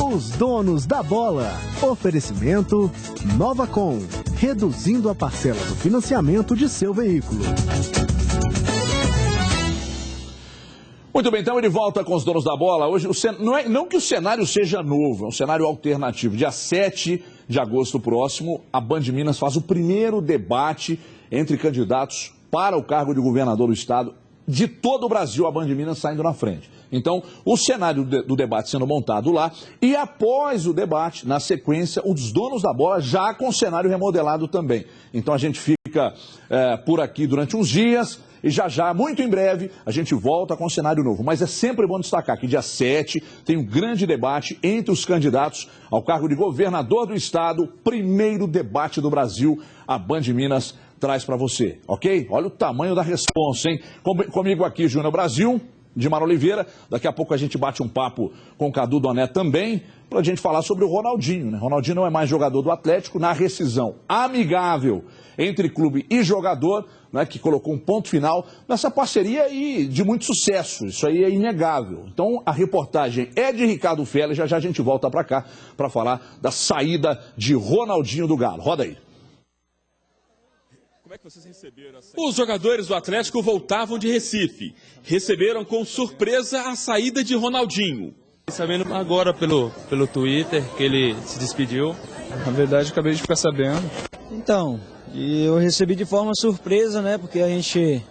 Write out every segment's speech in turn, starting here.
Os donos da bola. Oferecimento Novacom, reduzindo a parcela do financiamento de seu veículo. Muito bem, estamos de volta com os donos da bola. Hoje, não que o cenário seja novo, é um cenário alternativo. Dia 7 de agosto próximo, a Band Minas faz o primeiro debate entre candidatos para o cargo de governador do estado. De todo o Brasil, a Band Minas saindo na frente. Então, o cenário do debate sendo montado lá, e após o debate, na sequência, os donos da bola já com o cenário remodelado também. Então, a gente fica por aqui durante uns dias, e já, muito em breve, a gente volta com um cenário novo. Mas é sempre bom destacar que dia 7 tem um grande debate entre os candidatos ao cargo de governador do estado, primeiro debate do Brasil, a Band Minas traz para você, ok? Olha o tamanho da responsa, hein? Comigo aqui, Júnior Brasil, Dimar Oliveira. Daqui a pouco a gente bate um papo com o Cadu Doné também, para a gente falar sobre o Ronaldinho, né? Ronaldinho não é mais jogador do Atlético, na rescisão amigável entre clube e jogador, né, que colocou um ponto final nessa parceria e de muito sucesso. Isso aí é inegável. Então, a reportagem é de Ricardo Félix. Já a gente volta para cá para falar da saída de Ronaldinho do Galo. Roda aí. Como é que vocês receberam essa... Os jogadores do Atlético voltavam de Recife. Receberam com surpresa a saída de Ronaldinho. Sabendo agora pelo Twitter que ele se despediu. Na verdade, acabei de ficar sabendo. Então, e eu recebi de forma surpresa, né? Porque a gente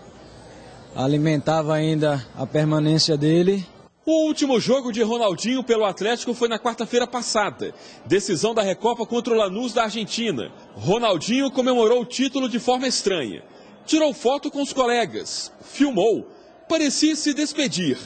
alimentava ainda a permanência dele. O último jogo de Ronaldinho pelo Atlético foi na quarta-feira passada. Decisão da Recopa contra o Lanús da Argentina. Ronaldinho comemorou o título de forma estranha. Tirou foto com os colegas, filmou, parecia se despedir.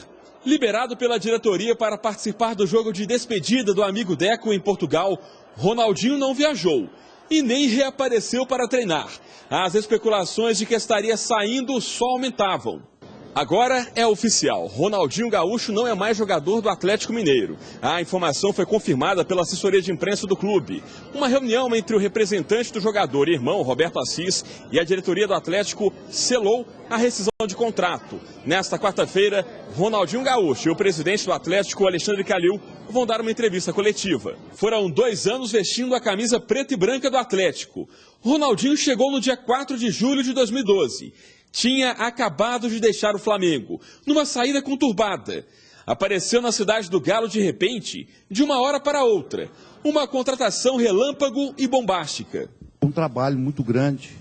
Liberado pela diretoria para participar do jogo de despedida do amigo Deco em Portugal, Ronaldinho não viajou e nem reapareceu para treinar. As especulações de que estaria saindo só aumentavam. Agora é oficial, Ronaldinho Gaúcho não é mais jogador do Atlético Mineiro. A informação foi confirmada pela assessoria de imprensa do clube. Uma reunião entre o representante do jogador e irmão, Roberto Assis, e a diretoria do Atlético selou a rescisão de contrato. Nesta quarta-feira, Ronaldinho Gaúcho e o presidente do Atlético, Alexandre Calil, vão dar uma entrevista coletiva. Foram 2 anos vestindo a camisa preta e branca do Atlético. Ronaldinho chegou no dia 4 de julho de 2012. Tinha acabado de deixar o Flamengo, numa saída conturbada. Apareceu na cidade do Galo de repente, de uma hora para outra. Uma contratação relâmpago e bombástica. Um trabalho muito grande,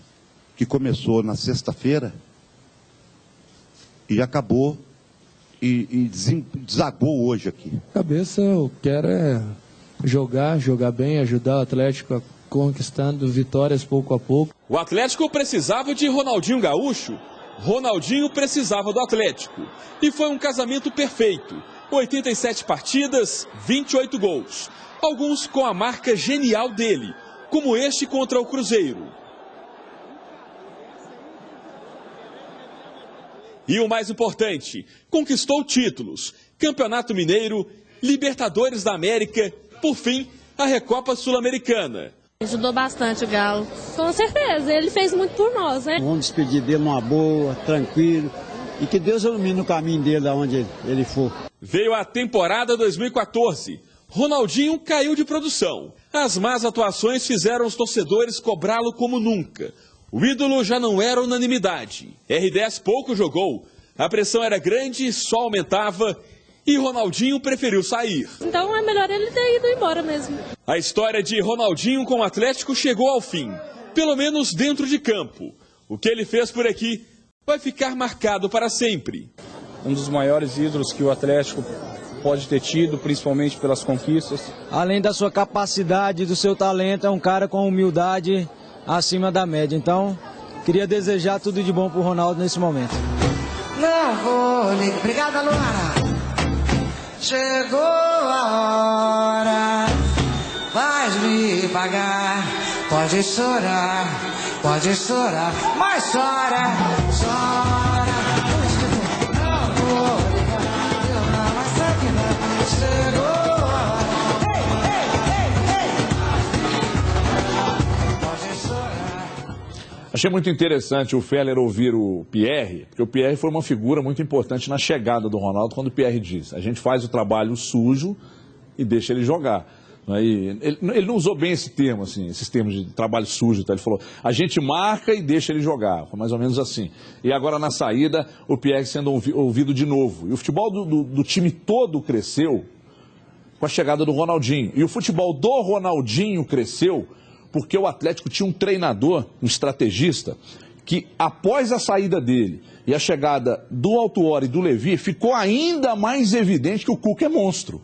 que começou na sexta-feira e acabou e desagou hoje aqui. Cabeça, eu quero é jogar bem, ajudar o Atlético a conquistando vitórias pouco a pouco. O Atlético precisava de Ronaldinho Gaúcho, Ronaldinho precisava do Atlético. E foi um casamento perfeito. 87 partidas, 28 gols. Alguns com a marca genial dele, como este contra o Cruzeiro. E o mais importante, conquistou títulos, Campeonato Mineiro, Libertadores da América, por fim, a Recopa Sul-Americana. Ajudou bastante o Galo. Com certeza, ele fez muito por nós, né? Vamos despedir dele numa boa, tranquilo, e que Deus ilumine o caminho dele aonde ele for. Veio a temporada 2014. Ronaldinho caiu de produção. As más atuações fizeram os torcedores cobrá-lo como nunca. O ídolo já não era unanimidade. R10 pouco jogou. A pressão era grande, só aumentava. E Ronaldinho preferiu sair. Então é melhor ele ter ido embora mesmo. A história de Ronaldinho com o Atlético chegou ao fim. Pelo menos dentro de campo. O que ele fez por aqui vai ficar marcado para sempre. Um dos maiores ídolos que o Atlético pode ter tido, principalmente pelas conquistas. Além da sua capacidade, do seu talento, é um cara com humildade acima da média. Então, queria desejar tudo de bom para o Ronaldo nesse momento. Não vou ligar. Obrigada, Luara. Chegou a hora, vais me pagar. Pode chorar, mas chora, chora. Não vou ligar, eu não, mas sei que não. Chegou a hora, pode chorar. Achei muito interessante o Feller ouvir o Pierre, porque o Pierre foi uma figura muito importante na chegada do Ronaldo, quando o Pierre diz: a gente faz o trabalho sujo e deixa ele jogar. Ele não usou bem esse termo, assim, esses termos de trabalho sujo. Tá? Ele falou, a gente marca e deixa ele jogar. Foi mais ou menos assim. E agora na saída, o Pierre sendo ouvido de novo. E o futebol do time todo cresceu com a chegada do Ronaldinho. E o futebol do Ronaldinho cresceu porque o Atlético tinha um treinador, um estrategista, que após a saída dele e a chegada do Autuori e do Levi, ficou ainda mais evidente que o Cuca é monstro.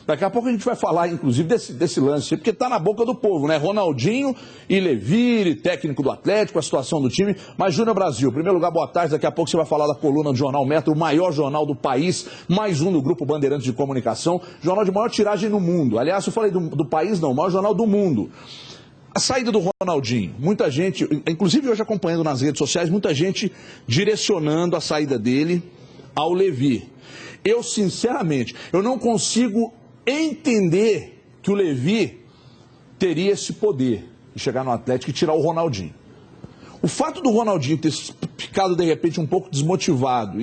Daqui a pouco a gente vai falar, inclusive, desse lance, porque está na boca do povo, né? Ronaldinho e Levi, técnico do Atlético, a situação do time. Mas, Júnior Brasil, em primeiro lugar, boa tarde. Daqui a pouco você vai falar da coluna do Jornal Metro, o maior jornal do país, mais um do Grupo Bandeirantes de Comunicação, jornal de maior tiragem no mundo. Aliás, eu falei do país, não, o maior jornal do mundo. A saída do Ronaldinho, muita gente, inclusive hoje acompanhando nas redes sociais, muita gente direcionando a saída dele ao Levi. Eu, sinceramente, eu não consigo entender que o Levi teria esse poder de chegar no Atlético e tirar o Ronaldinho. O fato do Ronaldinho ter ficado, de repente, um pouco desmotivado,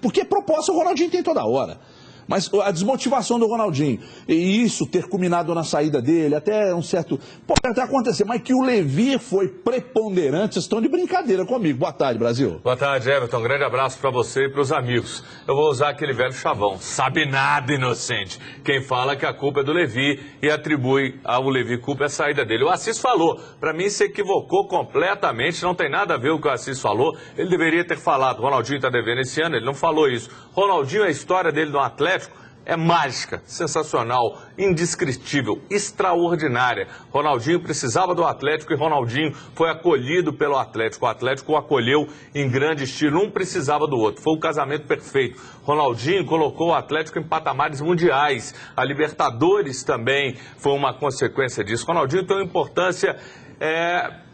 porque proposta o Ronaldinho tem toda hora, mas a desmotivação do Ronaldinho, e isso ter culminado na saída dele, até um certo... Pode até acontecer, mas que o Levi foi preponderante, vocês estão de brincadeira comigo. Boa tarde, Brasil. Boa tarde, Everton. Um grande abraço para você e para os amigos. Eu vou usar aquele velho chavão. Sabe nada, inocente. Quem fala que a culpa é do Levi e atribui ao Levi culpa é a saída dele. O Assis falou. Para mim, se equivocou completamente. Não tem nada a ver com o que o Assis falou. Ele deveria ter falado. Ronaldinho está devendo esse ano. Ele não falou isso. Ronaldinho, a história dele no Atlético é mágica, sensacional, indescritível, extraordinária. Ronaldinho precisava do Atlético e Ronaldinho foi acolhido pelo Atlético. O Atlético o acolheu em grande estilo, um precisava do outro. Foi um casamento perfeito. Ronaldinho colocou o Atlético em patamares mundiais. A Libertadores também foi uma consequência disso. Ronaldinho tem uma importância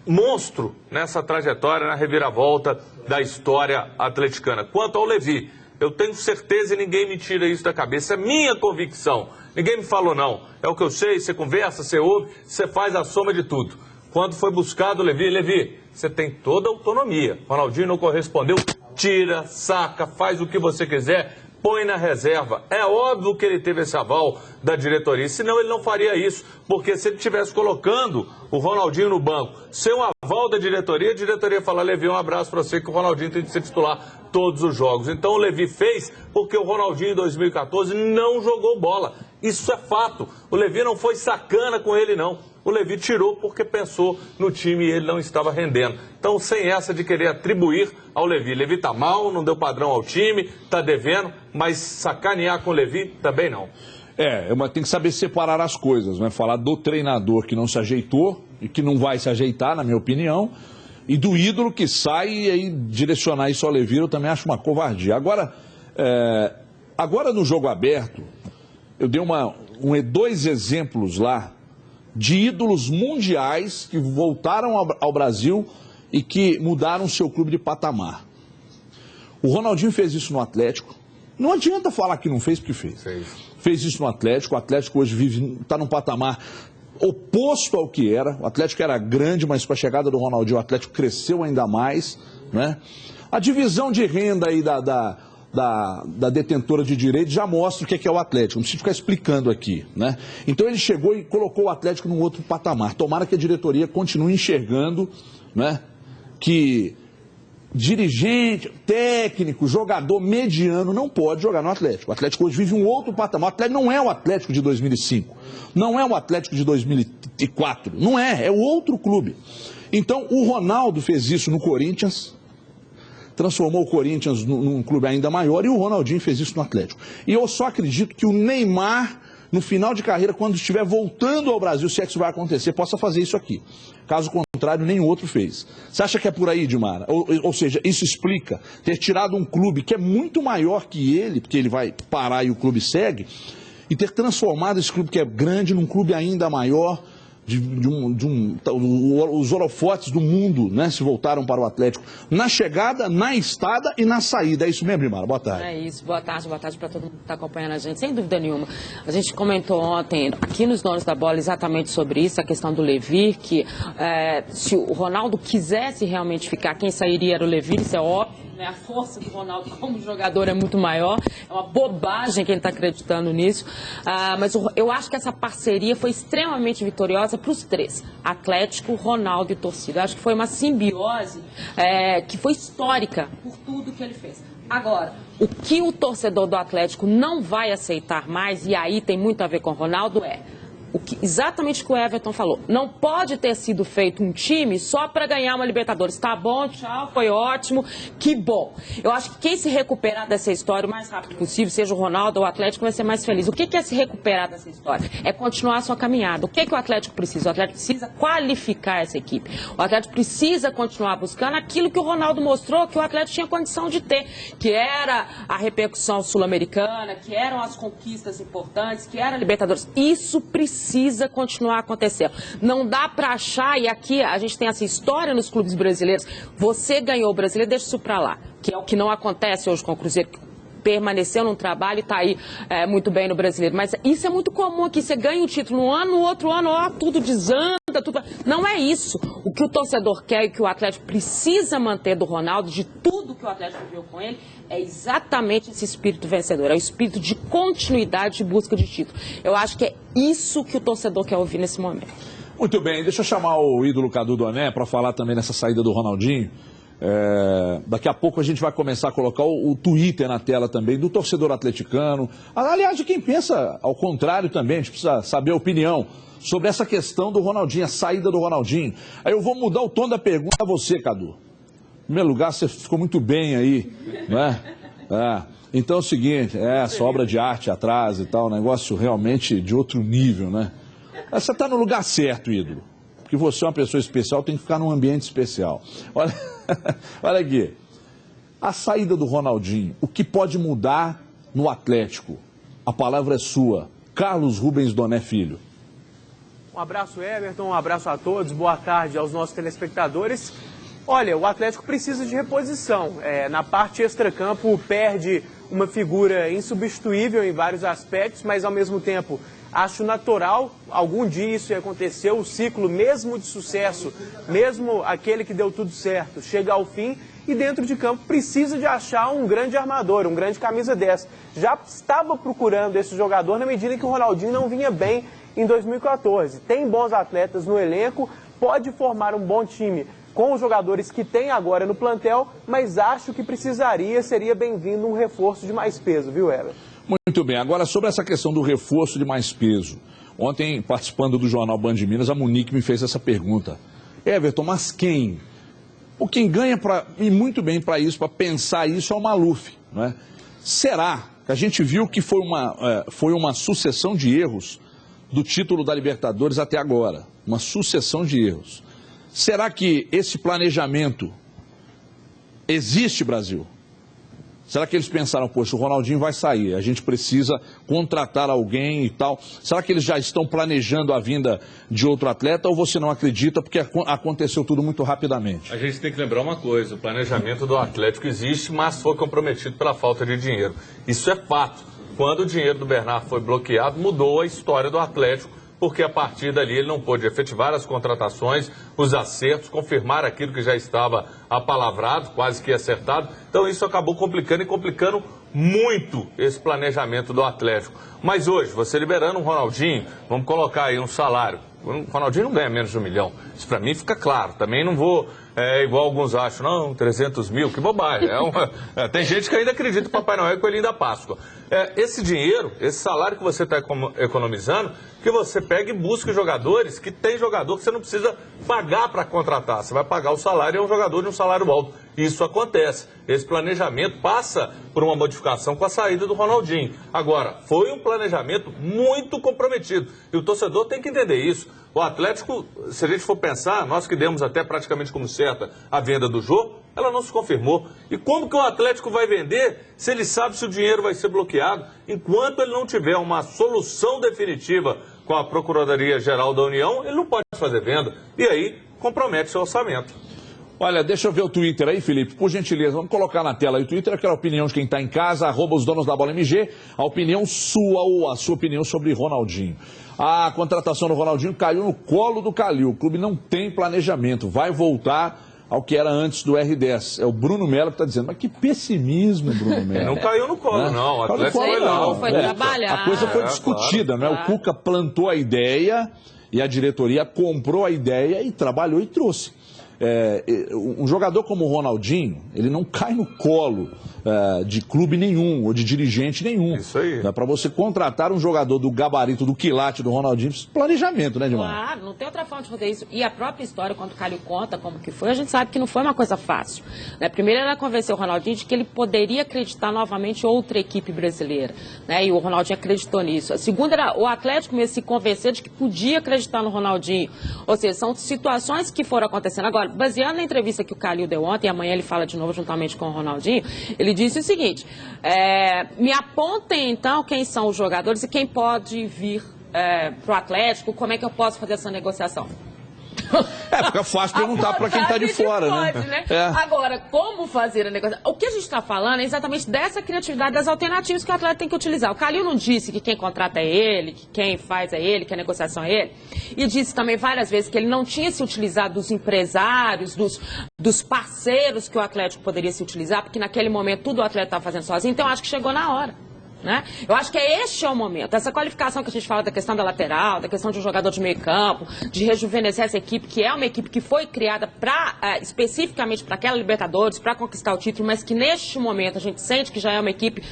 monstro nessa trajetória, na reviravolta da história atleticana. Quanto ao Levi, eu tenho certeza e ninguém me tira isso da cabeça. É minha convicção. Ninguém me falou não. É o que eu sei, você conversa, você ouve, você faz a soma de tudo. Quando foi buscado o Levi, você tem toda a autonomia. Ronaldinho não correspondeu, tira, saca, faz o que você quiser, põe na reserva. É óbvio que ele teve esse aval da diretoria, senão ele não faria isso. Porque se ele estivesse colocando o Ronaldinho no banco, sem o aval da diretoria, a diretoria fala, Levi, um abraço para você, que o Ronaldinho tem que ser titular todos os jogos. Então o Levi fez porque o Ronaldinho em 2014 não jogou bola. Isso é fato. O Levi não foi sacana com ele, não. O Levi tirou porque pensou no time e ele não estava rendendo. Então, sem essa de querer atribuir ao Levi. Levi está mal, não deu padrão ao time, está devendo, mas sacanear com o Levi também não. Mas tem que saber separar as coisas, né? Falar do treinador que não se ajeitou e que não vai se ajeitar, na minha opinião, e do ídolo que sai e aí direcionar isso ao Levi, eu também acho uma covardia. Agora no jogo aberto, eu dei dois exemplos lá de ídolos mundiais que voltaram ao Brasil e que mudaram seu clube de patamar. O Ronaldinho fez isso no Atlético. Não adianta falar que não fez, porque fez. Fez isso no Atlético. O Atlético hoje está num patamar oposto ao que era. O Atlético era grande, mas com a chegada do Ronaldinho o Atlético cresceu ainda mais, né? A divisão de renda aí da detentora de direitos já mostra o que é o Atlético, não preciso ficar explicando aqui, né? Então ele chegou e colocou o Atlético num outro patamar. Tomara que a diretoria continue enxergando, né, que dirigente, técnico, jogador mediano não pode jogar no Atlético. O Atlético hoje vive um outro patamar. O Atlético não é o Atlético de 2005, não é o Atlético de 2004, não é o outro clube. Então o Ronaldo fez isso no Corinthians, transformou o Corinthians num clube ainda maior, e o Ronaldinho fez isso no Atlético. E eu só acredito que o Neymar, no final de carreira, quando estiver voltando ao Brasil, se é que isso vai acontecer, possa fazer isso aqui. Caso contrário, nenhum outro fez. Você acha que é por aí, Dilmara? Ou seja, isso explica ter tirado um clube que é muito maior que ele, porque ele vai parar e o clube segue, e ter transformado esse clube que é grande num clube ainda maior. Os holofotes do mundo, né, se voltaram para o Atlético na chegada, na estada e na saída. É isso mesmo, Rimara? Boa tarde. É isso, boa tarde para todo mundo que está acompanhando a gente, sem dúvida nenhuma. A gente comentou ontem aqui nos Donos da Bola exatamente sobre isso, a questão do Levi, que se o Ronaldo quisesse realmente ficar, quem sairia era o Levi, isso é óbvio. né? A força do Ronaldo como jogador é muito maior. É uma bobagem quem está acreditando nisso. Mas eu acho que essa parceria foi extremamente vitoriosa para os três. Atlético, Ronaldo e torcida. Acho que foi uma simbiose que foi histórica por tudo que ele fez. Agora, o que o torcedor do Atlético não vai aceitar mais, e aí tem muito a ver com o Ronaldo, exatamente o que o Everton falou. Não pode ter sido feito um time só para ganhar uma Libertadores. Tá bom, tchau, foi ótimo, que bom. Eu acho que quem se recuperar dessa história o mais rápido possível, seja o Ronaldo ou o Atlético, vai ser mais feliz. O que é se recuperar dessa história? É continuar a sua caminhada. O que o Atlético precisa? O Atlético precisa qualificar essa equipe. O Atlético precisa continuar buscando aquilo que o Ronaldo mostrou que o Atlético tinha condição de ter, que era a repercussão sul-americana, que eram as conquistas importantes, que era a Libertadores. Isso precisa continuar acontecendo. Não dá para achar, e aqui a gente tem essa história nos clubes brasileiros, você ganhou o brasileiro, deixa isso para lá, que é o que não acontece hoje com o Cruzeiro, que permaneceu num trabalho e está aí muito bem no brasileiro. Mas isso é muito comum aqui, você ganha um título um ano, no outro ano, tudo desanda, tudo... Não é isso. O que o torcedor quer e que o Atlético precisa manter do Ronaldo, de tudo que o Atlético viveu com ele, é exatamente esse espírito vencedor, é o espírito de continuidade, de busca de título. Eu acho que é isso que o torcedor quer ouvir nesse momento. Muito bem, deixa eu chamar o ídolo Cadu Doné para falar também nessa saída do Ronaldinho. Daqui a pouco a gente vai começar a colocar o Twitter na tela também do torcedor atleticano, aliás, de quem pensa ao contrário também. A gente precisa saber a opinião sobre essa questão do Ronaldinho, a saída do Ronaldinho. Aí eu vou mudar o tom da pergunta a você, Cadu. Em primeiro lugar, você ficou muito bem aí, não é? Então é o seguinte, essa obra de arte atrás e tal, negócio realmente de outro nível, né? Você está no lugar certo, ídolo. Porque você é uma pessoa especial, tem que ficar num ambiente especial. Olha aqui, a saída do Ronaldinho, o que pode mudar no Atlético? A palavra é sua, Carlos Rubens Doné Filho. Um abraço, Everton, um abraço a todos, boa tarde aos nossos telespectadores. Olha, o Atlético precisa de reposição. Na parte extracampo perde uma figura insubstituível em vários aspectos, mas ao mesmo tempo acho natural, algum dia isso ia acontecer, o ciclo mesmo de sucesso, mesmo aquele que deu tudo certo, chega ao fim e dentro de campo precisa de achar um grande armador, um grande camisa 10. Já estava procurando esse jogador na medida que o Ronaldinho não vinha bem em 2014. Tem bons atletas no elenco, pode formar um bom time com os jogadores que tem agora no plantel, mas acho que seria bem-vindo um reforço de mais peso, viu, Everton? Muito bem, agora sobre essa questão do reforço de mais peso. Ontem, participando do jornal Band de Minas, a Monique me fez essa pergunta. Everton, mas quem? Quem ganha e muito bem para isso, para pensar isso, é o Maluf, não é? Será que a gente viu que foi uma sucessão de erros do título da Libertadores até agora? Uma sucessão de erros. Será que esse planejamento existe, Brasil? Será que eles pensaram, poxa, o Ronaldinho vai sair, a gente precisa contratar alguém e tal? Será que eles já estão planejando a vinda de outro atleta ou você não acredita porque aconteceu tudo muito rapidamente? A gente tem que lembrar uma coisa, o planejamento do Atlético existe, mas foi comprometido pela falta de dinheiro. Isso é fato. Quando o dinheiro do Bernardo foi bloqueado, mudou a história do Atlético, porque a partir dali ele não pôde efetivar as contratações, os acertos, confirmar aquilo que já estava apalavrado, quase que acertado. Então isso acabou complicando e complicando muito esse planejamento do Atlético. Mas hoje, você liberando um Ronaldinho, vamos colocar aí um salário. O Ronaldinho não ganha menos de 1 milhão. Isso para mim fica claro. Também não vou, igual alguns acham, não, 300 mil, que bobagem. Tem gente que ainda acredita no Papai Noel e Coelhinho da Páscoa. Esse dinheiro, esse salário que você está economizando, que você pega e busca jogadores, que tem jogador que você não precisa pagar para contratar. Você vai pagar o salário e é um jogador de um salário alto. Isso acontece. Esse planejamento passa por uma modificação com a saída do Ronaldinho. Agora, foi um planejamento muito comprometido. E o torcedor tem que entender isso. O Atlético, se a gente for pensar, nós que demos até praticamente como certa a venda do Jô, ela não se confirmou. E como que o Atlético vai vender se ele sabe se o dinheiro vai ser bloqueado? Enquanto ele não tiver uma solução definitiva com a Procuradoria-Geral da União, ele não pode fazer venda. E aí compromete seu orçamento. Olha, deixa eu ver o Twitter aí, Felipe, por gentileza, vamos colocar na tela aí o Twitter, aquela opinião de quem está em casa, @os donos da bola MG, a opinião sua ou a sua opinião sobre Ronaldinho. A contratação do Ronaldinho caiu no colo do Calil, o clube não tem planejamento, vai voltar ao que era antes do R10. É o Bruno Melo que está dizendo, mas que pessimismo, Bruno Melo. Não caiu no colo, não. O Atlético foi trabalhar. A coisa foi discutida, claro, né? O Cuca plantou a ideia e a diretoria comprou a ideia e trabalhou e trouxe. Um jogador como o Ronaldinho, ele não cai no colo de clube nenhum ou de dirigente nenhum. Isso aí. Para você contratar um jogador do gabarito, do quilate do Ronaldinho, planejamento, né, Edmar? Claro, não tem outra forma de fazer isso. E a própria história, quando o Calil conta como que foi, a gente sabe que não foi uma coisa fácil. Né? Primeiro, ela convenceu o Ronaldinho de que ele poderia acreditar novamente em outra equipe brasileira. Né? E o Ronaldinho acreditou nisso. A segunda era o Atlético mesmo se convencer de que podia acreditar no Ronaldinho. Ou seja, são situações que foram acontecendo. Agora, baseado na entrevista que o Calil deu ontem, e amanhã ele fala de novo juntamente com o Ronaldinho, ele disse o seguinte, me apontem então quem são os jogadores e quem pode vir para o Atlético, como é que eu posso fazer essa negociação? Fica fácil perguntar para quem está de fora, pode, né? Agora, como fazer a negociação? O que a gente está falando é exatamente dessa criatividade, das alternativas que o atleta tem que utilizar. O Calil não disse que quem contrata é ele, que quem faz é ele, que a negociação é ele. E disse também várias vezes que ele não tinha se utilizado dos empresários, dos parceiros que o Atlético poderia se utilizar, porque naquele momento tudo o atleta estava fazendo sozinho. Então, eu acho que chegou na hora. Né? Eu acho que este é o momento. Essa qualificação que a gente fala da questão da lateral, da questão de um jogador de meio campo, de rejuvenescer essa equipe, que é uma equipe que foi criada especificamente para aquela Libertadores, para conquistar o título, mas que neste momento a gente sente que já é uma equipe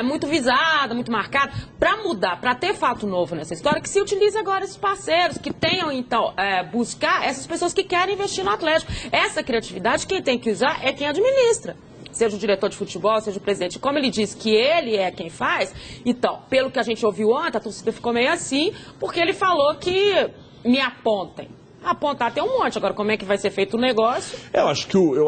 muito visada, muito marcada, para mudar, para ter fato novo nessa história, que se utilize agora esses parceiros, que tenham então buscar essas pessoas que querem investir no Atlético. Essa criatividade quem tem que usar é quem administra. Seja o diretor de futebol, seja o presidente. Como ele disse que ele é quem faz, então, pelo que a gente ouviu ontem, a torcida ficou meio assim, porque ele falou que me apontem. Apontar tem um monte, agora como é que vai ser feito o negócio? Eu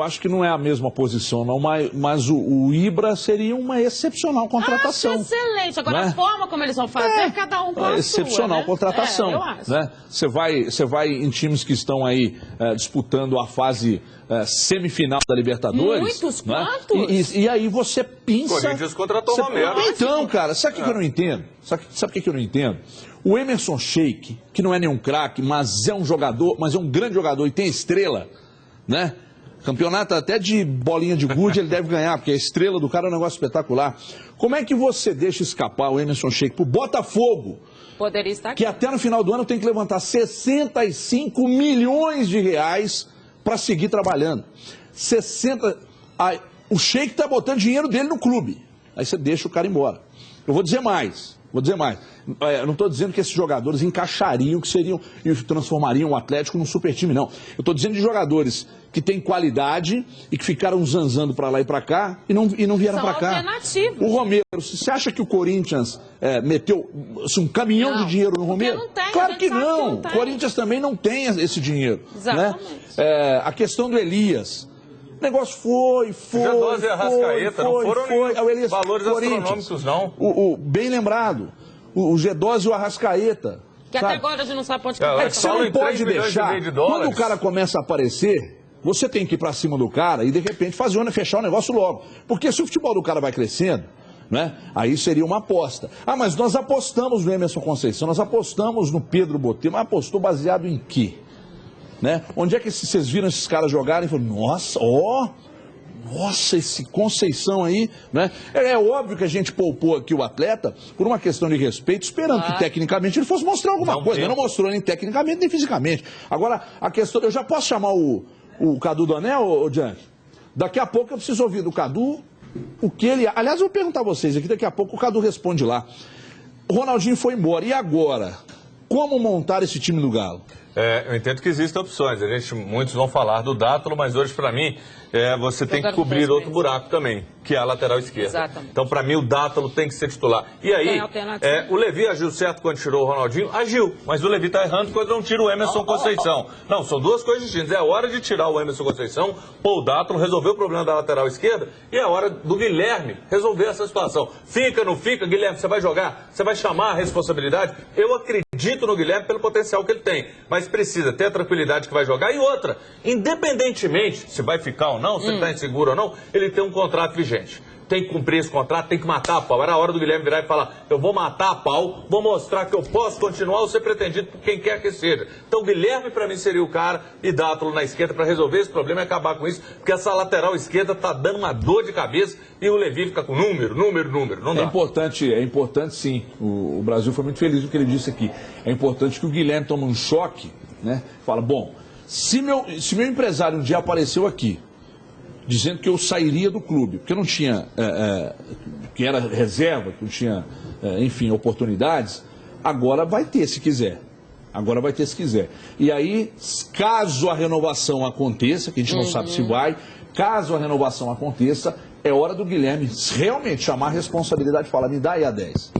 acho que não é a mesma posição, não, mas o Ibra seria uma excepcional contratação. Acho excelente, agora né? A forma como eles vão fazer, cada um com a excepcional sua, né? Contratação. Eu acho. Né? Você vai em times que estão aí disputando a fase semifinal da Libertadores. Muitos, né? quantos? E aí você pinça... Corinthians contratou o Romero. Então, cara, sabe o que eu não entendo? Sabe o que eu não entendo? O Emerson Sheik, que não é nenhum craque, mas é um jogador, mas é um grande jogador e tem estrela, né? Campeonato até de bolinha de gude ele deve ganhar, porque a estrela do cara é um negócio espetacular. Como é que você deixa escapar o Emerson Sheik pro Botafogo? Poderia estar aqui. Que até no final do ano tem que levantar 65 milhões de reais para seguir trabalhando. O Sheik tá botando dinheiro dele no clube. Aí você deixa o cara embora. Eu vou dizer mais. Eu não estou dizendo que esses jogadores encaixariam, que seriam e transformariam o Atlético num super time, não. Eu estou dizendo de jogadores que têm qualidade e que ficaram zanzando para lá e para cá e não vieram para cá. O Romero, você acha que o Corinthians meteu um caminhão de dinheiro no Romero? Não tem, claro que não. O Corinthians também não tem esse dinheiro. Exatamente. Né? A questão do Elias. O negócio foi. G12 e Arrascaeta não foram valores astronômicos, não. Bem lembrado. O G12 e o Arrascaeta. Que até agora a gente não sabe onde que vai. Você não pode deixar. Quando o cara começa a aparecer, você tem que ir pra cima do cara e de repente fechar o negócio logo. Porque se o futebol do cara vai crescendo, né, aí seria uma aposta. Mas nós apostamos no Emerson Conceição, nós apostamos no Pedro Botelho, mas apostou baseado em quê? Né? Onde é que vocês viram esses caras jogarem e falaram, nossa, esse Conceição aí, né? É óbvio que a gente poupou aqui o atleta por uma questão de respeito, esperando que tecnicamente ele fosse mostrar alguma coisa. Mas não mostrou nem tecnicamente, nem fisicamente. Agora, a questão, eu já posso chamar o Cadu do Anel, ô Diante? Daqui a pouco eu preciso ouvir do Cadu o que ele... Aliás, eu vou perguntar a vocês aqui, daqui a pouco o Cadu responde lá. O Ronaldinho foi embora, e agora? Como montar esse time do Galo? Eu entendo que existem opções. Muitos vão falar do Dátolo, mas hoje, para mim, você tem que cobrir outro buraco também, que é a lateral esquerda. Exatamente. Então, para mim, o Dátolo tem que ser titular. E aí, o Levi agiu certo quando tirou o Ronaldinho? Agiu. Mas o Levi está errando quando não tira o Emerson Conceição. Não, são duas coisas distintas. É a hora de tirar o Emerson Conceição, pôr o Dátolo, resolver o problema da lateral esquerda, e é a hora do Guilherme resolver essa situação. Fica, não fica, Guilherme, você vai jogar? Você vai chamar a responsabilidade? Eu acredito no Guilherme pelo potencial que ele tem, mas precisa ter a tranquilidade que vai jogar. E outra, independentemente se vai ficar ou não, se ele está inseguro ou não, ele tem um contrato vigente. tem que cumprir esse contrato, tem que matar a pau. Era a hora do Guilherme virar e falar, eu vou matar a pau, vou mostrar que eu posso continuar ou ser pretendido por quem quer que seja. Então o Guilherme para mim seria o cara e Dátolo na esquerda para resolver esse problema e acabar com isso, porque essa lateral esquerda tá dando uma dor de cabeça e o Levi fica com número, não dá. É importante sim, o Brasil foi muito feliz no que ele disse aqui, é importante que o Guilherme tome um choque, né? Fala, bom, se meu empresário um dia apareceu aqui, dizendo que eu sairia do clube, porque eu não tinha, que era reserva, que não tinha, enfim, oportunidades, agora vai ter se quiser. E aí, caso a renovação aconteça, que a gente não sabe se vai, caso a renovação aconteça, é hora do Guilherme realmente chamar a responsabilidade e falar, me dá aí a 10,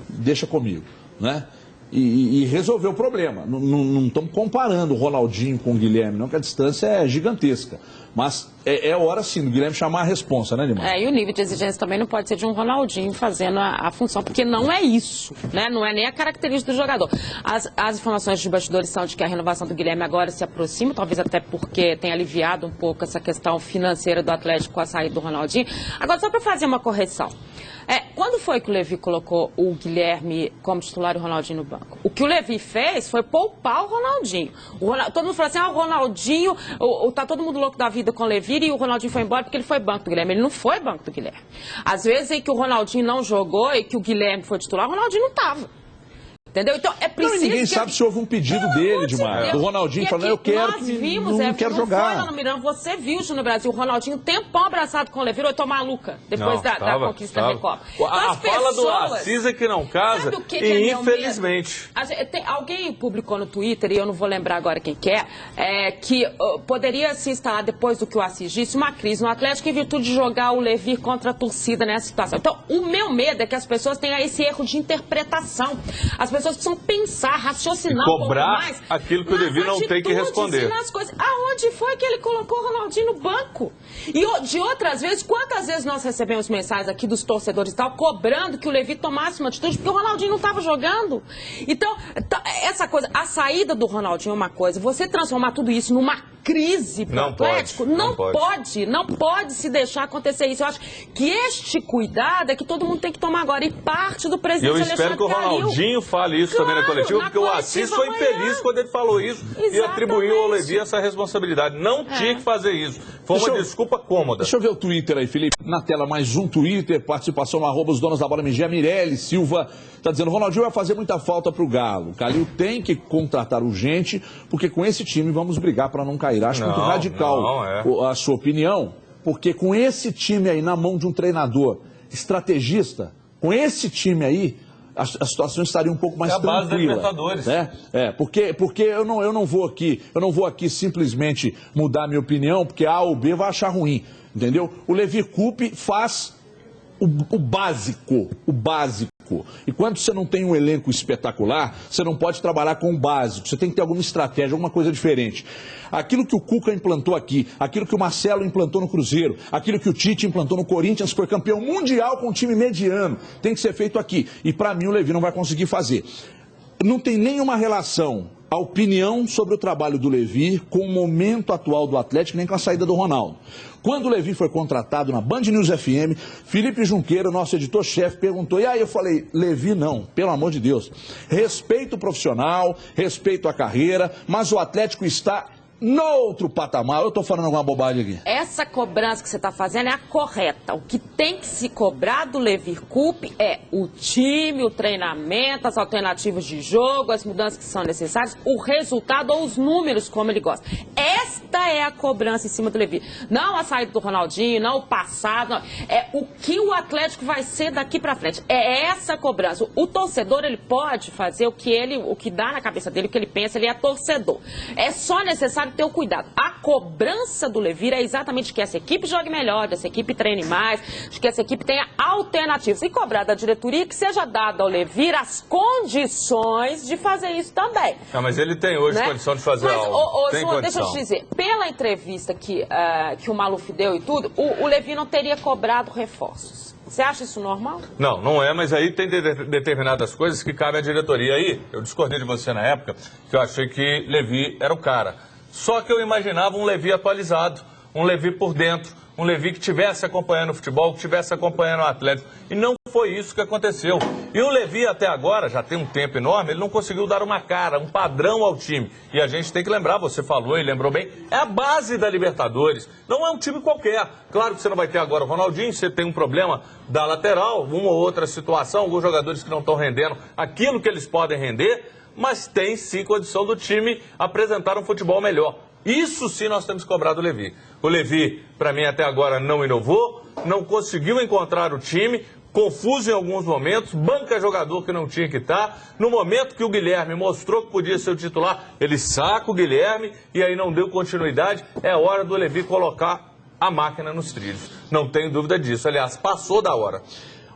deixa comigo, né? E resolver o problema. Não estamos comparando o Ronaldinho com o Guilherme, não, que a distância é gigantesca. Mas é hora sim do Guilherme chamar a responsa, né, Neymar? E o nível de exigência também não pode ser de um Ronaldinho fazendo a função, porque não é isso, né? Não é nem a característica do jogador. As informações de bastidores são de que a renovação do Guilherme agora se aproxima, talvez até porque tem aliviado um pouco essa questão financeira do Atlético com a saída do Ronaldinho. Agora, só para fazer uma correção. Quando foi que o Levi colocou o Guilherme como titular e o Ronaldinho no banco? O que o Levi fez foi poupar o Ronaldinho. Todo mundo falou assim, o Ronaldinho, tá todo mundo louco da vida com o Levi e o Ronaldinho foi embora porque ele foi banco do Guilherme. Ele não foi banco do Guilherme. Às vezes em que o Ronaldinho não jogou e que o Guilherme foi titular, o Ronaldinho não estava. Entendeu? Então é preciso. Ninguém sabe se houve um pedido dele, Dimar. Do Ronaldinho falando, eu quero que não quero jogar. Foi lá no Mirão, você viu no Brasil o Ronaldinho um tempão abraçado com o Levi, ou tô maluca depois da conquista da Recopa. A fala do Assis é que não casa, e infelizmente. Alguém publicou no Twitter, e eu não vou lembrar agora quem que que poderia se instalar, depois do que o Assis disse, uma crise no Atlético em virtude de jogar o Levi contra a torcida nessa situação. Então, o meu medo é que as pessoas tenham esse erro de interpretação. As pessoas precisam pensar, raciocinar e cobrar um pouco mais aquilo que o Levi não tem que responder. Aonde foi que ele colocou o Ronaldinho no banco? E de outras vezes, quantas vezes nós recebemos mensagens aqui dos torcedores e tal, cobrando que o Levi tomasse uma atitude, porque o Ronaldinho não estava jogando. Então, essa coisa, a saída do Ronaldinho é uma coisa, você transformar tudo isso numa crise para o Atlético, não pode se deixar acontecer isso. Eu acho que este cuidado é que todo mundo tem que tomar agora, e parte do presidente Alexandre Calil. Eu espero que o Ronaldinho fale isso também na coletiva, porque o Assis foi infeliz quando ele falou isso e atribuiu ao Levi essa responsabilidade. Não tinha que fazer isso. Foi uma desculpa cômoda. Deixa eu ver o Twitter aí, Felipe. Na tela mais um Twitter, participação no @ os donos da bola, Migia Mirelli Silva, está dizendo, Ronaldinho vai fazer muita falta pro Galo. O Calil tem que contratar urgente, porque com esse time vamos brigar para não cair. Acho muito radical a sua opinião, porque com esse time aí na mão de um treinador estrategista, com esse time aí, a situação estaria um pouco mais tranquila. A base da Libertadores. Porque eu não vou aqui simplesmente mudar minha opinião, porque A ou B vai achar ruim, entendeu? O Levi Coupe faz o básico. E quando você não tem um elenco espetacular, você não pode trabalhar com o básico, você tem que ter alguma estratégia, alguma coisa diferente. Aquilo que o Cuca implantou aqui, aquilo que o Marcelo implantou no Cruzeiro, aquilo que o Tite implantou no Corinthians, foi campeão mundial com um time mediano, tem que ser feito aqui. E para mim o Levi não vai conseguir fazer. Não tem nenhuma relação a opinião sobre o trabalho do Levi com o momento atual do Atlético, nem com a saída do Ronaldo. Quando o Levi foi contratado na Band News FM, Felipe Junqueira, nosso editor-chefe, perguntou, e aí eu falei, Levi não, pelo amor de Deus. Respeito o profissional, respeito a carreira, mas o Atlético está no outro patamar. Eu estou falando alguma bobagem aqui? Essa cobrança que você está fazendo é a correta. O que tem que se cobrar do Levi Coupe é o time, o treinamento, as alternativas de jogo, as mudanças que são necessárias, o resultado ou os números, como ele gosta. Esta é a cobrança em cima do Levi. Não a saída do Ronaldinho, não o passado, não. É o que o Atlético vai ser daqui para frente. É essa cobrança. O torcedor, ele pode fazer o que dá na cabeça dele, o que ele pensa, ele é torcedor. É só necessário ter o cuidado. A cobrança do Levi é exatamente que essa equipe jogue melhor, que essa equipe treine mais, que essa equipe tenha alternativas. E cobrar da diretoria que seja dada ao Levi as condições de fazer isso também. Mas ele tem hoje condição de fazer algo. Deixa eu te dizer, pela entrevista que o Maluf deu e tudo, o Levi não teria cobrado reforços. Você acha isso normal? Não é, mas aí tem determinadas coisas que cabem à diretoria. Aí, eu discordei de você na época, que eu achei que Levi era o cara. Só que eu imaginava um Levi atualizado, um Levi por dentro, um Levi que estivesse acompanhando o futebol, que estivesse acompanhando o Atlético. E não foi isso que aconteceu. E o Levi até agora, já tem um tempo enorme, ele não conseguiu dar uma cara, um padrão ao time. E a gente tem que lembrar, você falou e lembrou bem, é a base da Libertadores. Não é um time qualquer. Claro que você não vai ter agora o Ronaldinho, você tem um problema da lateral, uma ou outra situação, alguns jogadores que não estão rendendo aquilo que eles podem render, mas tem sim condição do time apresentar um futebol melhor. Isso sim nós temos que cobrar do Levi. O Levi, para mim, até agora não inovou, não conseguiu encontrar o time, confuso em alguns momentos, banca jogador que não tinha que estar. No momento que o Guilherme mostrou que podia ser o titular, ele saca o Guilherme e aí não deu continuidade. É hora do Levi colocar a máquina nos trilhos. Não tenho dúvida disso. Aliás, passou da hora.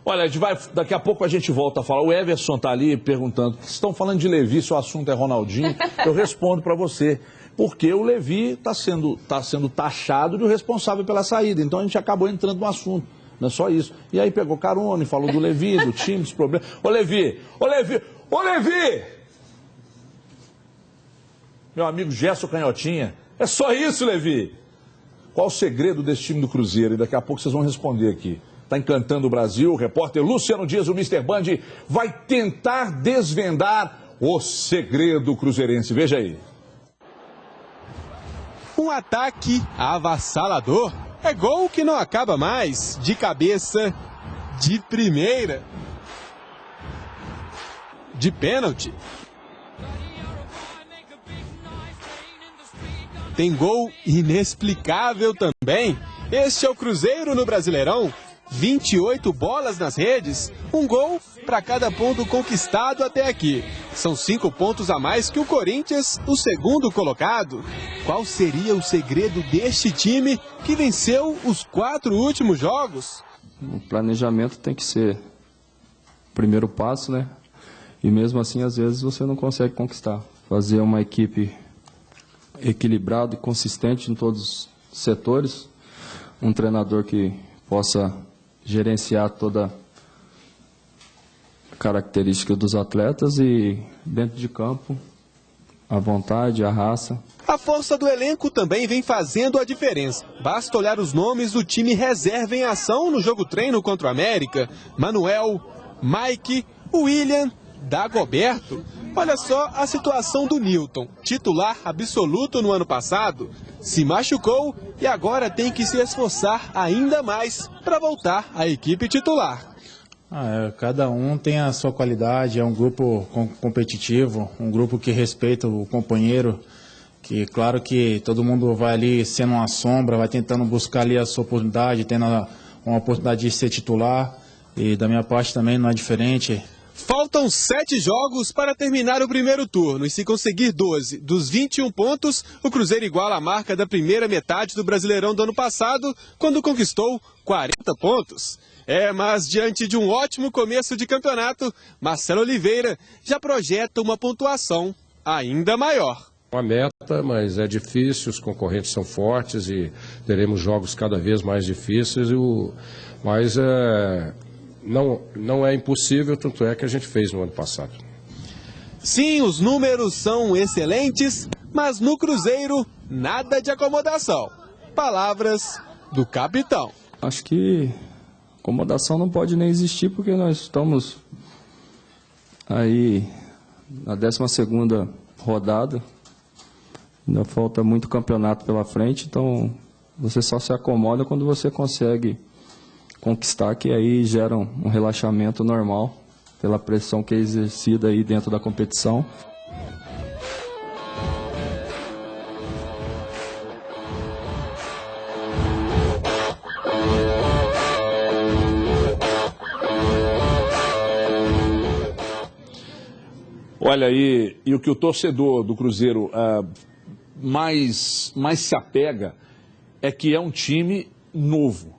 Olha, daqui a pouco a gente volta a falar. O Everson está ali perguntando, estão falando de Levi, se o assunto é Ronaldinho. Eu respondo para você. Porque o Levi está sendo taxado de responsável pela saída. Então a gente acabou entrando no assunto. Não é só isso. E aí pegou carona e falou do Levi, do time, dos problemas. Ô Levi! Ô Levi! Ô Levi! Meu amigo Gerson Canhotinha. É só isso, Levi! Qual o segredo desse time do Cruzeiro? E daqui a pouco vocês vão responder aqui. Está encantando o Brasil. O repórter Luciano Dias, o Mr. Band, vai tentar desvendar o segredo cruzeirense. Veja aí. Um ataque avassalador. É gol que não acaba mais. De cabeça, de primeira, de pênalti. Tem gol inexplicável também. Este é o Cruzeiro no Brasileirão. 28 bolas nas redes, um gol para cada ponto conquistado até aqui. São 5 pontos a mais que o Corinthians, o segundo colocado. Qual seria o segredo deste time que venceu os 4 últimos jogos? O planejamento tem que ser o primeiro passo, né? E mesmo assim, às vezes, você não consegue conquistar. Fazer uma equipe equilibrada e consistente em todos os setores. Um treinador que possa gerenciar toda a característica dos atletas e dentro de campo, a vontade, a raça. A força do elenco também vem fazendo a diferença. Basta olhar os nomes do time reserva em ação no jogo treino contra o América. Manuel, Mike, William, Dagoberto. Olha só a situação do Newton, titular absoluto no ano passado. Se machucou e agora tem que se esforçar ainda mais para voltar à equipe titular. Cada um tem a sua qualidade, é um grupo competitivo, um grupo que respeita o companheiro, que claro que todo mundo vai ali sendo uma sombra, vai tentando buscar ali a sua oportunidade, tendo uma oportunidade de ser titular, e da minha parte também não é diferente. Faltam 7 jogos para terminar o primeiro turno e se conseguir 12 dos 21 pontos, o Cruzeiro iguala a marca da primeira metade do Brasileirão do ano passado, quando conquistou 40 pontos. Mas diante de um ótimo começo de campeonato, Marcelo Oliveira já projeta uma pontuação ainda maior. Uma meta, mas é difícil, os concorrentes são fortes e teremos jogos cada vez mais difíceis, mas não é impossível, tanto é que a gente fez no ano passado. Sim, os números são excelentes, mas no Cruzeiro, nada de acomodação. Palavras do capitão. Acho que acomodação não pode nem existir, porque nós estamos aí na 12ª rodada. Ainda falta muito campeonato pela frente, então você só se acomoda quando você consegue conquistar, que aí gera um relaxamento normal pela pressão que é exercida aí dentro da competição. Olha aí, e o que o torcedor do Cruzeiro mais se apega é que é um time novo.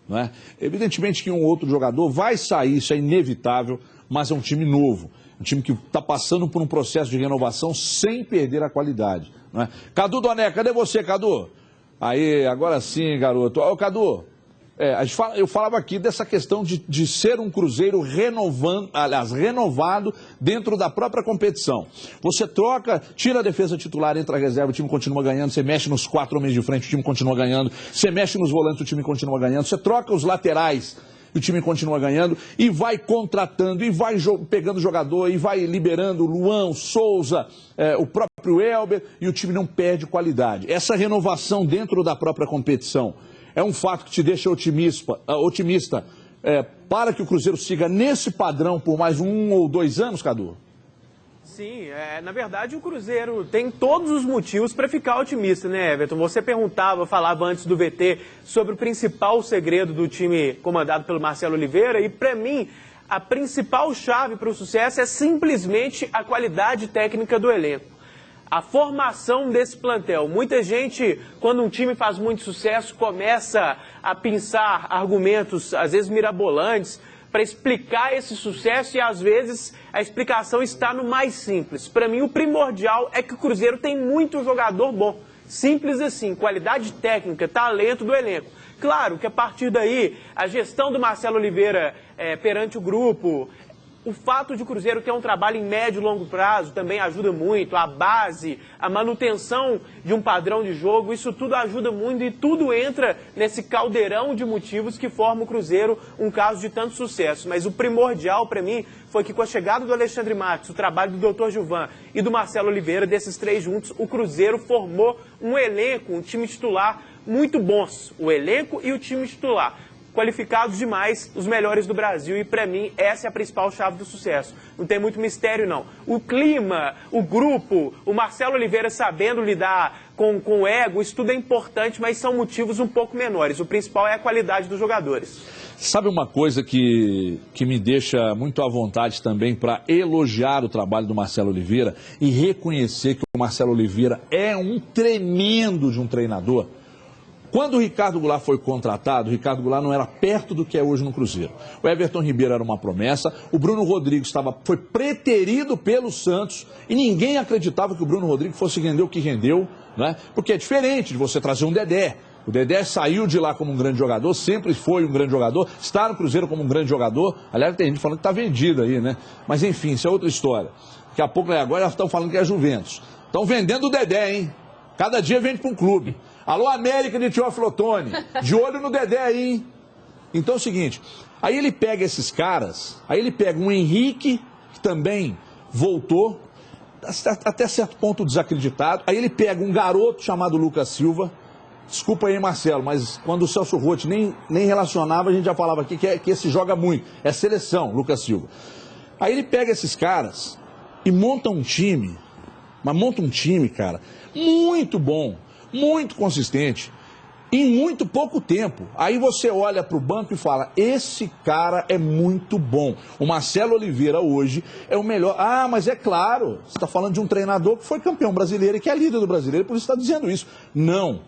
Não é? Evidentemente que um outro jogador vai sair, isso é inevitável, mas é um time novo. Um time que está passando por um processo de renovação sem perder a qualidade. Não é? Cadu Doné, cadê você, Cadu? Aí, agora sim, garoto. Ô, Cadu, eu falava aqui dessa questão de ser um Cruzeiro renovado dentro da própria competição. Você troca, tira a defesa titular, entra a reserva, o time continua ganhando, você mexe nos 4 homens de frente, o time continua ganhando, você mexe nos volantes, o time continua ganhando, você troca os laterais, o time continua ganhando, e vai contratando, e vai pegando jogador, e vai liberando o Luan, o Souza, o próprio Elber, e o time não perde qualidade. Essa renovação dentro da própria competição é um fato que te deixa otimista para que o Cruzeiro siga nesse padrão por mais 1 ou 2 anos, Cadu? Sim, na verdade o Cruzeiro tem todos os motivos para ficar otimista, né, Everton? Você falava antes do VT sobre o principal segredo do time comandado pelo Marcelo Oliveira, e para mim a principal chave para o sucesso é simplesmente a qualidade técnica do elenco. A formação desse plantel. Muita gente, quando um time faz muito sucesso, começa a pensar argumentos, às vezes mirabolantes, para explicar esse sucesso, e às vezes a explicação está no mais simples. Para mim, o primordial é que o Cruzeiro tem muito jogador bom. Simples assim, qualidade técnica, talento do elenco. Claro que a partir daí, a gestão do Marcelo Oliveira perante o grupo, o fato de o Cruzeiro ter um trabalho em médio e longo prazo também ajuda muito, a base, a manutenção de um padrão de jogo, isso tudo ajuda muito, e tudo entra nesse caldeirão de motivos que forma o Cruzeiro um caso de tanto sucesso. Mas o primordial para mim foi que com a chegada do Alexandre Matos, o trabalho do Dr. Gilvan e do Marcelo Oliveira, desses 3 juntos, o Cruzeiro formou um elenco, um time titular muito bons, o elenco e o time titular. Qualificados demais, os melhores do Brasil, e para mim essa é a principal chave do sucesso. Não tem muito mistério não. O clima, o grupo, o Marcelo Oliveira sabendo lidar com o ego, isso tudo é importante, mas são motivos um pouco menores. O principal é a qualidade dos jogadores. Sabe uma coisa que me deixa muito à vontade também para elogiar o trabalho do Marcelo Oliveira e reconhecer que o Marcelo Oliveira é um tremendo de um treinador? Quando o Ricardo Goulart foi contratado, o Ricardo Goulart não era perto do que é hoje no Cruzeiro. O Everton Ribeiro era uma promessa, o Bruno Rodrigues foi preterido pelo Santos e ninguém acreditava que o Bruno Rodrigues fosse render o que rendeu, né? Porque é diferente de você trazer um Dedé. O Dedé saiu de lá como um grande jogador, sempre foi um grande jogador, está no Cruzeiro como um grande jogador. Aliás, tem gente falando que está vendido aí, né? Mas enfim, isso é outra história. Daqui a pouco, agora já estão falando que é Juventus. Estão vendendo o Dedé, hein? Cada dia vende para um clube. Alô, América de Teófilo Otoni, de olho no Dedé aí, hein? Então é o seguinte, aí ele pega esses caras, aí ele pega um Henrique, que também voltou, até certo ponto desacreditado, aí ele pega um garoto chamado Lucas Silva, desculpa aí, Marcelo, mas quando o Celso Roth nem relacionava, a gente já falava aqui que esse joga muito, é seleção, Lucas Silva. Aí ele pega esses caras e monta um time, cara, muito bom, muito consistente, em muito pouco tempo. Aí você olha para o banco e fala, esse cara é muito bom. O Marcelo Oliveira hoje é o melhor. Ah, mas é claro, você está falando de um treinador que foi campeão brasileiro e que é líder do brasileiro, por isso está dizendo isso. Não,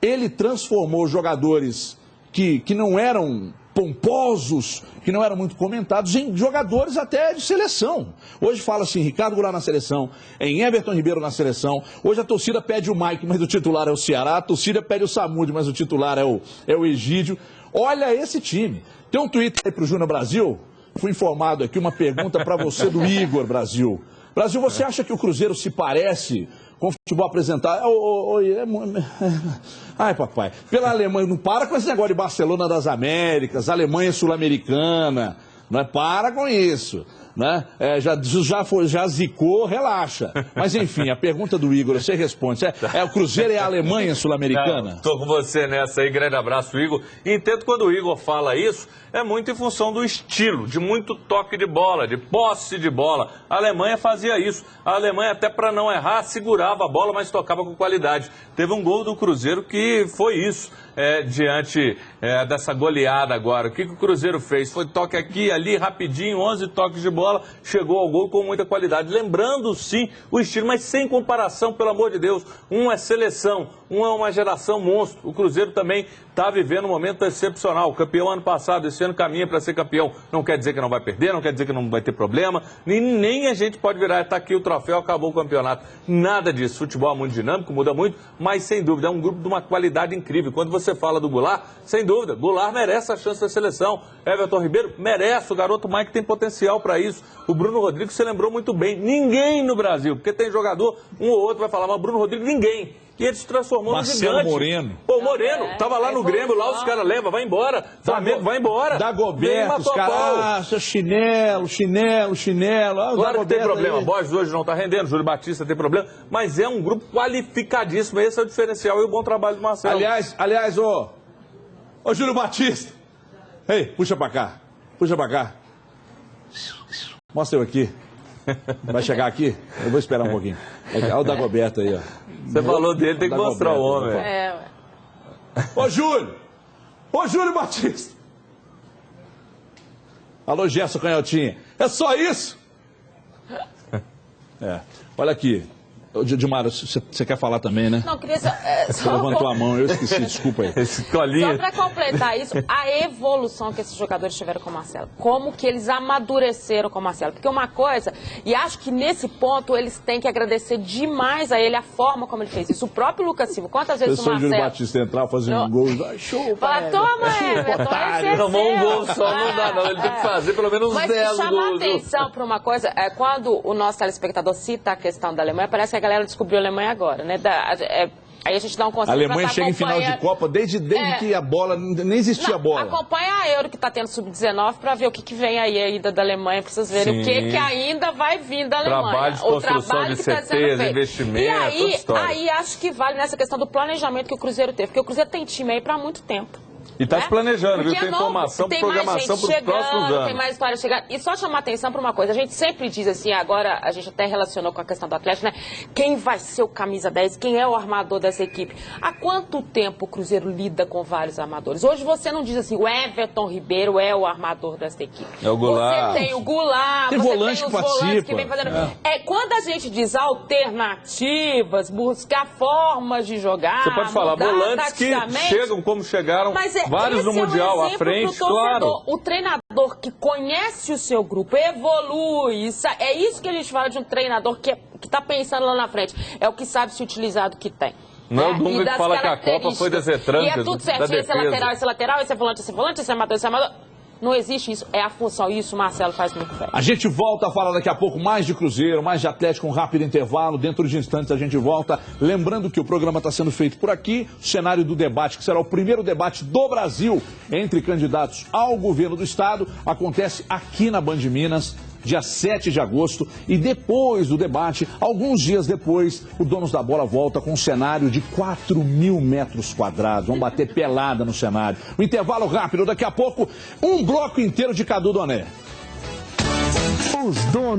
ele transformou jogadores que não eram pomposos, que não eram muito comentados, em jogadores até de seleção. Hoje fala-se em Ricardo Goulart na seleção, em Everton Ribeiro na seleção. Hoje a torcida pede o Mike, mas o titular é o Ceará. A torcida pede o Samud, mas o titular é o Egídio. Olha esse time. Tem um Twitter aí pro Júnior Brasil. Fui informado aqui, uma pergunta para você do Igor Brasil. Brasil, você acha que o Cruzeiro se parece com o futebol apresentado? Ai, papai, pela Alemanha, não para com esse negócio de Barcelona das Américas, Alemanha Sul-Americana, não é? Para com isso, né? Já zicou, relaxa. Mas enfim, a pergunta do Igor, você responde, o Cruzeiro é a Alemanha Sul-Americana? Estou com você nessa aí, grande abraço, Igor. E entendo quando o Igor fala isso, é muito em função do estilo, de muito toque de bola, de posse de bola. A Alemanha fazia isso. A Alemanha, até para não errar, segurava a bola, mas tocava com qualidade. Teve um gol do Cruzeiro que foi isso, diante dessa goleada agora. O que o Cruzeiro fez? Foi toque aqui, ali, rapidinho, 11 toques de bola. bola, chegou ao gol com muita qualidade. Lembrando, sim, o estilo, mas sem comparação, pelo amor de Deus. Um é seleção, um é uma geração monstro. O Cruzeiro também está vivendo um momento excepcional. Campeão ano passado, esse ano caminha para ser campeão. Não quer dizer que não vai perder, não quer dizer que não vai ter problema. Nem a gente pode virar, está aqui o troféu, acabou o campeonato. Nada disso. Futebol é muito dinâmico, muda muito, mas sem dúvida é um grupo de uma qualidade incrível. Quando você fala do Goulart, sem dúvida, Goulart merece a chance da seleção. Everton Ribeiro merece, o garoto Mike tem potencial para isso. O Bruno Rodrigues, você lembrou muito bem, ninguém no Brasil, porque tem jogador, um ou outro vai falar, mas Bruno Rodrigues, ninguém. E ele se transformou no gigante. Marcelo Moreno. Pô, o Moreno, tava lá no Grêmio, lá os caras levam, vai embora. Flamengo, vai embora. Dagoberto, os caras, seu chinelo. Claro que tem problema. Borges hoje não tá rendendo, Júlio Batista tem problema, mas é um grupo qualificadíssimo. Esse é o diferencial e o bom trabalho do Marcelo. Aliás, ô Júlio Batista. Ei, puxa pra cá. Mostra eu aqui. Vai chegar aqui? Eu vou esperar um pouquinho. Olha o Dagoberto aí, ó. Você falou dele, tem que mostrar o homem. Ô, Júlio! Ô, Júlio Batista! Alô, Gerson Canhotinha. É só isso? Olha aqui. Dilmara, você quer falar também, né? Não, queria Você levantou a mão, eu esqueci, desculpa aí. Esse colinho. Só para completar isso, a evolução que esses jogadores tiveram com o Marcelo. Como que eles amadureceram com o Marcelo. Porque uma coisa, e acho que nesse ponto eles têm que agradecer demais a ele a forma como ele fez isso. O próprio Lucas Silva, quantas vezes o Marcelo... Júlio Batista entrar, fazer um gol, show, fala, toma, Everton, tomou um gol só, não dá não, ele tem que fazer pelo menos 10 gols. Mas chama atenção para uma coisa, quando o nosso telespectador cita a questão da Alemanha, parece que a galera descobriu a Alemanha agora, né? Aí a gente dá um conselho. A Alemanha chega em final de Copa desde que a bola, nem existia a bola. Acompanha a Euro que está tendo sub-19 para ver o que vem aí a ida da Alemanha, para vocês verem o que ainda vai vir da Alemanha. Trabalho de construção de CTs, investimento, toda história. Aí acho que vale nessa questão do planejamento que o Cruzeiro teve, porque o Cruzeiro tem time aí para muito tempo. E está se planejando, Porque viu? Tem formação, programação para os próximos anos. Tem mais história chegando. E só chamar atenção para uma coisa. A gente sempre diz assim, agora a gente até relacionou com a questão do Atlético, né? Quem vai ser o camisa 10? Quem é o armador dessa equipe? Há quanto tempo o Cruzeiro lida com vários armadores? Hoje você não diz assim, o Everton Ribeiro é o armador dessa equipe. É o Goulart. Você tem o Goulart, tem volante os volantes que vem fazendo... Quando a gente diz alternativas, buscar formas de jogar... Você pode falar, volantes que chegam como chegaram, vários no Mundial à frente, claro. O treinador que conhece o seu grupo, evolui. É isso que a gente fala de um treinador que está pensando lá na frente. É o que sabe se utilizar do que tem. Não é o Dunga que fala que a Copa foi das retrancas, e é tudo certinho, esse é lateral, esse é volante, esse é amador. Não existe isso, é a função, isso o Marcelo faz muito bem. A gente volta a falar daqui a pouco mais de Cruzeiro, mais de Atlético, um rápido intervalo. Dentro de instantes a gente volta. Lembrando que o programa está sendo feito por aqui, o cenário do debate, que será o primeiro debate do Brasil entre candidatos ao governo do Estado, acontece aqui na Band Minas, dia 7 de agosto, e depois do debate, alguns dias depois, o Donos da Bola volta com um cenário de 4.000 metros quadrados. Vamos bater pelada no cenário. Um intervalo rápido, daqui a pouco, um bloco inteiro de Cadu Doné. Os donos